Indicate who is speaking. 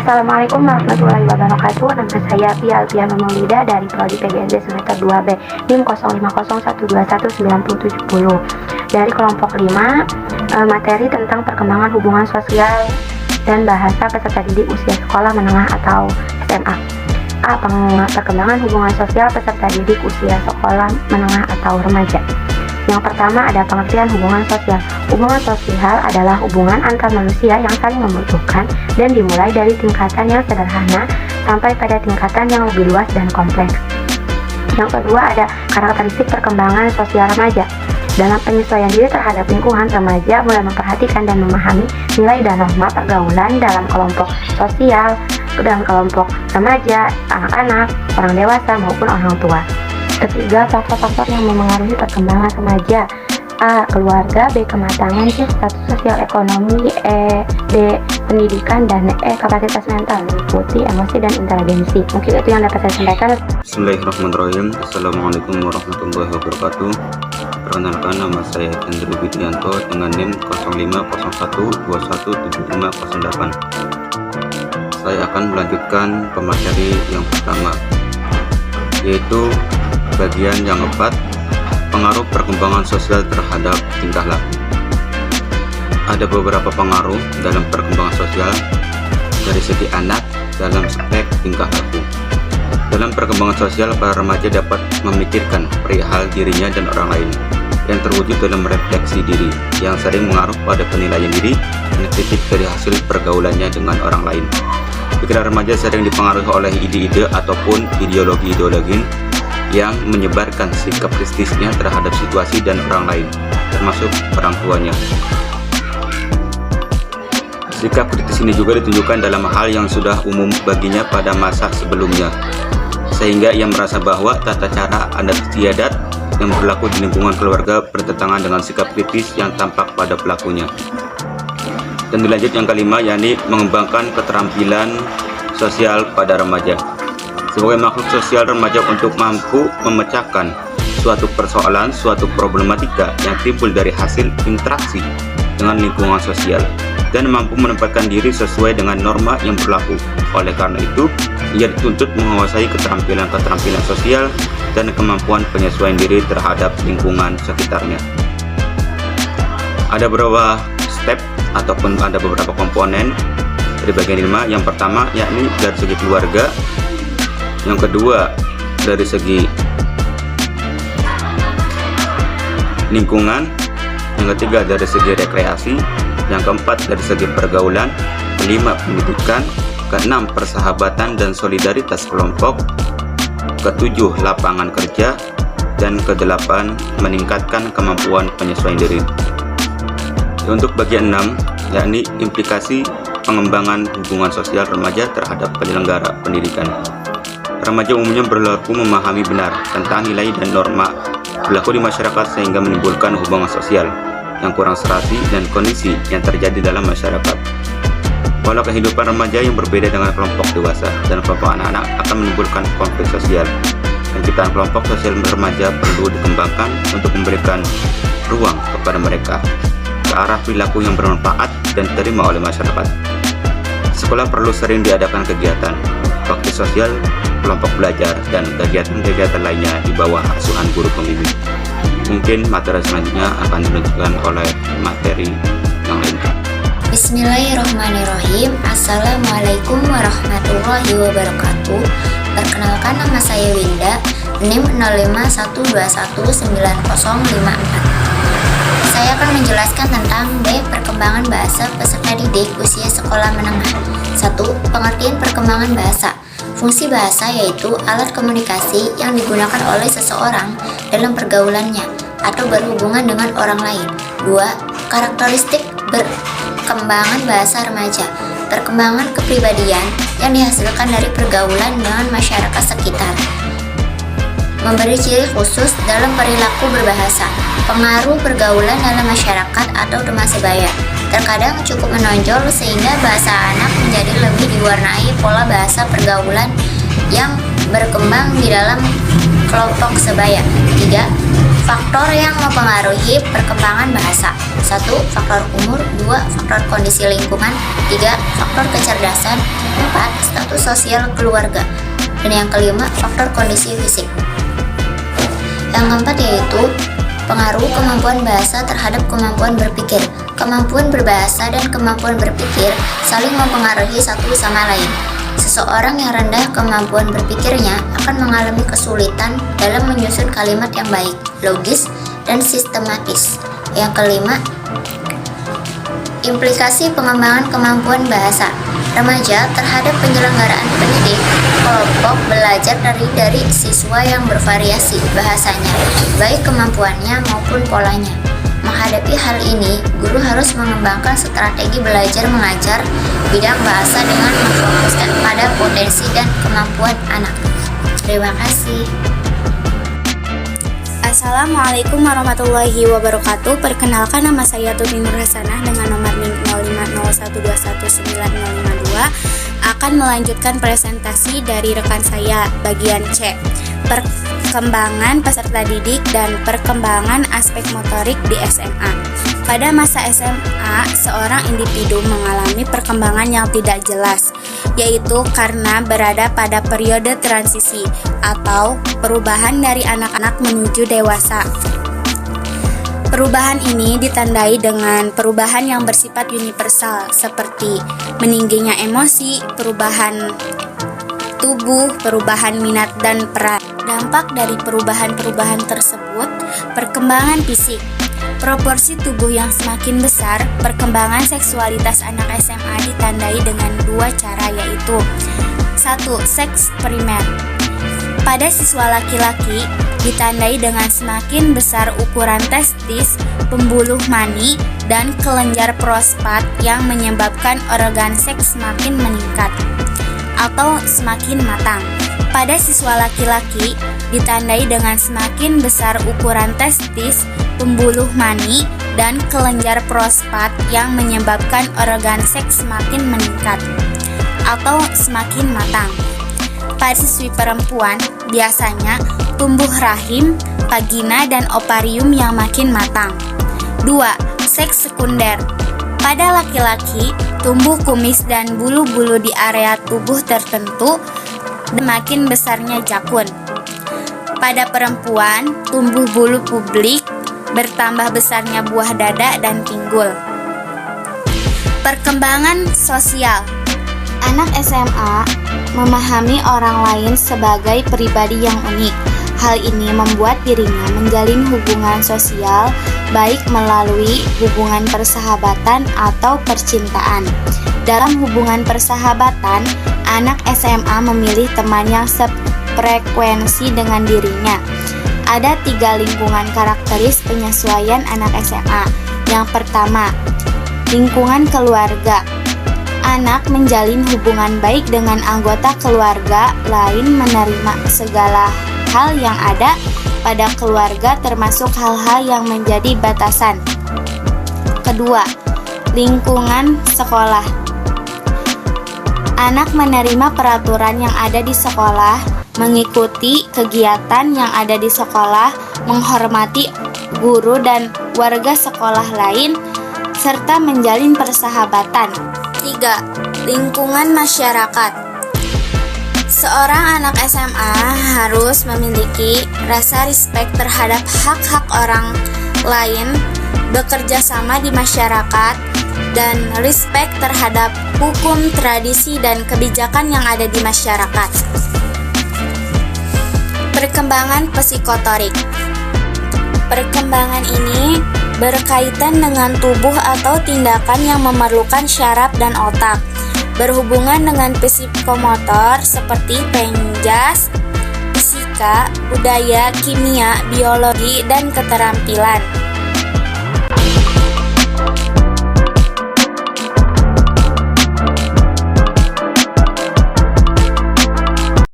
Speaker 1: Assalamualaikum warahmatullahi wabarakatuh. Nama saya Pia Alfiana Maulida dari Prodi PGSD semester 2B, NIM 0501219070. Dari kelompok 5, materi tentang perkembangan hubungan sosial dan bahasa peserta didik usia sekolah menengah atau SMA. A. Perkembangan hubungan sosial peserta didik usia sekolah menengah atau remaja. Yang pertama ada pengertian hubungan sosial. Hubungan sosial adalah hubungan antar manusia yang saling membutuhkan dan dimulai dari tingkatan yang sederhana sampai pada tingkatan yang lebih luas dan kompleks. Yang kedua ada karakteristik perkembangan sosial remaja. Dalam penyesuaian diri terhadap lingkungan, remaja mulai memperhatikan dan memahami nilai dan norma pergaulan dalam kelompok sosial, dalam kelompok remaja, anak-anak, orang dewasa maupun orang tua. Ketiga, faktor-faktor yang memengaruhi perkembangan remaja. A. Keluarga. B. Kematangan. C. Status sosial ekonomi. D. Pendidikan. Dan E. Kapasitas mental, meliputi emosi dan inteligensi. Mungkin itu yang dapat saya sampaikan.
Speaker 2: Bismillahirrahmanirrahim. Assalamualaikum warahmatullahi wabarakatuh. Perkenalkan, nama saya Hendri Widianto dengan NIM 0501217508. Saya akan melanjutkan pemateri yang pertama, yaitu bagian yang keempat, pengaruh perkembangan sosial terhadap tingkah laku. Ada beberapa pengaruh dalam perkembangan sosial dari segi anak dalam aspek tingkah laku. Dalam perkembangan sosial, para remaja dapat memikirkan perihal dirinya dan orang lain, yang terwujud dalam refleksi diri, yang sering mengaruh pada penilaian diri dan kritik dari hasil pergaulannya dengan orang lain. Pikiran remaja sering dipengaruhi oleh ide-ide ataupun ideologi-ideologi yang menyebarkan sikap kritisnya terhadap situasi dan orang lain, termasuk orang tuanya. Sikap kritis ini juga ditunjukkan dalam hal yang sudah umum baginya pada masa sebelumnya, sehingga ia merasa bahwa tata cara adat istiadat yang berlaku di lingkungan keluarga bertentangan dengan sikap kritis yang tampak pada pelakunya. Dan dilanjut yang kelima, yakni mengembangkan keterampilan sosial pada remaja. Sebagai makhluk sosial, remaja untuk mampu memecahkan suatu persoalan, suatu problematika yang timbul dari hasil interaksi dengan lingkungan sosial, dan mampu menempatkan diri sesuai dengan norma yang berlaku. Oleh karena itu, ia dituntut menguasai keterampilan sosial dan kemampuan penyesuaian diri terhadap lingkungan sekitarnya. Ada beberapa step ataupun ada beberapa komponen dari bagian 5. Yang pertama yakni dari segi keluarga, yang kedua dari segi lingkungan, yang ketiga dari segi rekreasi, yang keempat dari segi pergaulan, kelima pendidikan, keenam persahabatan dan solidaritas kelompok, ketujuh lapangan kerja, dan kedelapan meningkatkan kemampuan penyesuaian diri. Untuk bagian 6 yakni implikasi pengembangan hubungan sosial remaja terhadap penyelenggara pendidikan. Remaja umumnya berlaku memahami benar tentang nilai dan norma berlaku di masyarakat, sehingga menimbulkan hubungan sosial yang kurang serasi dan kondisi yang terjadi dalam masyarakat. Pola kehidupan remaja yang berbeda dengan kelompok dewasa dan kelompok anak-anak akan menimbulkan konflik sosial. Penciptaan kelompok sosial remaja perlu dikembangkan untuk memberikan ruang kepada mereka ke arah perilaku yang bermanfaat dan diterima oleh masyarakat. Sekolah perlu sering diadakan kegiatan, bakti sosial, kelompok belajar, dan kegiatan-kegiatan lainnya di bawah asuhan guru pembimbing. Mungkin materi selanjutnya akan dilanjutkan oleh materi yang lain.
Speaker 3: Bismillahirrahmanirrahim. Assalamualaikum warahmatullahi wabarakatuh. Perkenalkan, nama saya Winda, NIM 0512190054. Saya akan menjelaskan tentang B. Perkembangan bahasa peserta didik usia sekolah menengah. 1. Pengertian perkembangan bahasa. Fungsi bahasa yaitu alat komunikasi yang digunakan oleh seseorang dalam pergaulannya atau berhubungan dengan orang lain. 2. Karakteristik perkembangan bahasa remaja. Perkembangan kepribadian yang dihasilkan dari pergaulan dengan masyarakat sekitar. Memberi ciri khusus dalam perilaku berbahasa. Pengaruh pergaulan dalam masyarakat atau teman sebaya terkadang cukup menonjol, sehingga bahasa anak menjadi lebih diwarnai pola bahasa pergaulan yang berkembang di dalam kelompok sebaya. 3. Faktor yang mempengaruhi perkembangan bahasa. 1. Faktor umur. 2. Faktor kondisi lingkungan. 3. Faktor kecerdasan. 4. status sosial keluarga. Dan yang kelima, faktor kondisi fisik. Yang keempat yaitu pengaruh kemampuan bahasa terhadap kemampuan berpikir. Kemampuan berbahasa dan kemampuan berpikir saling mempengaruhi satu sama lain. Seseorang yang rendah kemampuan berpikirnya akan mengalami kesulitan dalam menyusun kalimat yang baik, logis, dan sistematis. Yang kelima, implikasi pengembangan kemampuan bahasa. Remaja terhadap penyelenggaraan pendidik, kelompok belajar dari siswa yang bervariasi bahasanya, baik kemampuannya maupun polanya. Menghadapi hal ini, guru harus mengembangkan strategi belajar mengajar bidang bahasa dengan memfokuskan pada potensi dan kemampuan anak. Terima kasih.
Speaker 4: Assalamualaikum warahmatullahi wabarakatuh. Perkenalkan, nama saya Tuti Nur Hasanah dengan nomor NIM 0501219052 akan melanjutkan presentasi dari rekan saya bagian C, perkembangan peserta didik dan perkembangan aspek motorik di SMA. Pada masa SMA, seorang individu mengalami perkembangan yang tidak jelas, yaitu karena berada pada periode transisi atau perubahan dari anak-anak menuju dewasa. Perubahan ini ditandai dengan perubahan yang bersifat universal seperti meningginya emosi, perubahan tubuh, perubahan minat dan peran. Dampak dari perubahan-perubahan tersebut, perkembangan fisik. Proporsi tubuh yang semakin besar, perkembangan seksualitas anak SMA ditandai dengan dua cara, yaitu 1. Seks primer. Pada siswa laki-laki ditandai dengan semakin besar ukuran testis, pembuluh mani, dan kelenjar prostat yang menyebabkan organ seks semakin meningkat atau semakin matang. Pada siswa laki-laki ditandai dengan semakin besar ukuran testis, pembuluh mani, dan kelenjar prostat yang menyebabkan organ seks semakin meningkat atau semakin matang. Pada siswi perempuan biasanya tumbuh rahim, vagina, dan ovarium yang makin matang. 2. Seks sekunder. Pada laki-laki, tumbuh kumis dan bulu-bulu di area tubuh tertentu, makin besarnya jakun. Pada perempuan, tumbuh bulu publik, bertambah besarnya buah dada dan pinggul. Perkembangan sosial. Anak SMA memahami orang lain sebagai pribadi yang unik. Hal ini membuat dirinya menjalin hubungan sosial baik melalui hubungan persahabatan atau percintaan. Dalam hubungan persahabatan, anak SMA memilih teman yang sefrekuensi dengan dirinya. Ada 3 lingkungan karakteris penyesuaian anak SMA. Yang pertama, lingkungan keluarga. Anak menjalin hubungan baik dengan anggota keluarga lain, menerima segala hal yang ada pada keluarga termasuk hal-hal yang menjadi batasan. Kedua, lingkungan sekolah. Anak menerima peraturan yang ada di sekolah, mengikuti kegiatan yang ada di sekolah, menghormati guru dan warga sekolah lain, serta menjalin persahabatan. 3. Lingkungan masyarakat. Seorang anak SMA harus memiliki rasa respect terhadap hak-hak orang lain, bekerja sama di masyarakat, dan respect terhadap hukum, tradisi, dan kebijakan yang ada di masyarakat. Perkembangan psikotorik. Perkembangan ini berkaitan dengan tubuh atau tindakan yang memerlukan syaraf dan otak, berhubungan dengan psikomotor seperti penjas, fisika, budaya, kimia, biologi, dan keterampilan.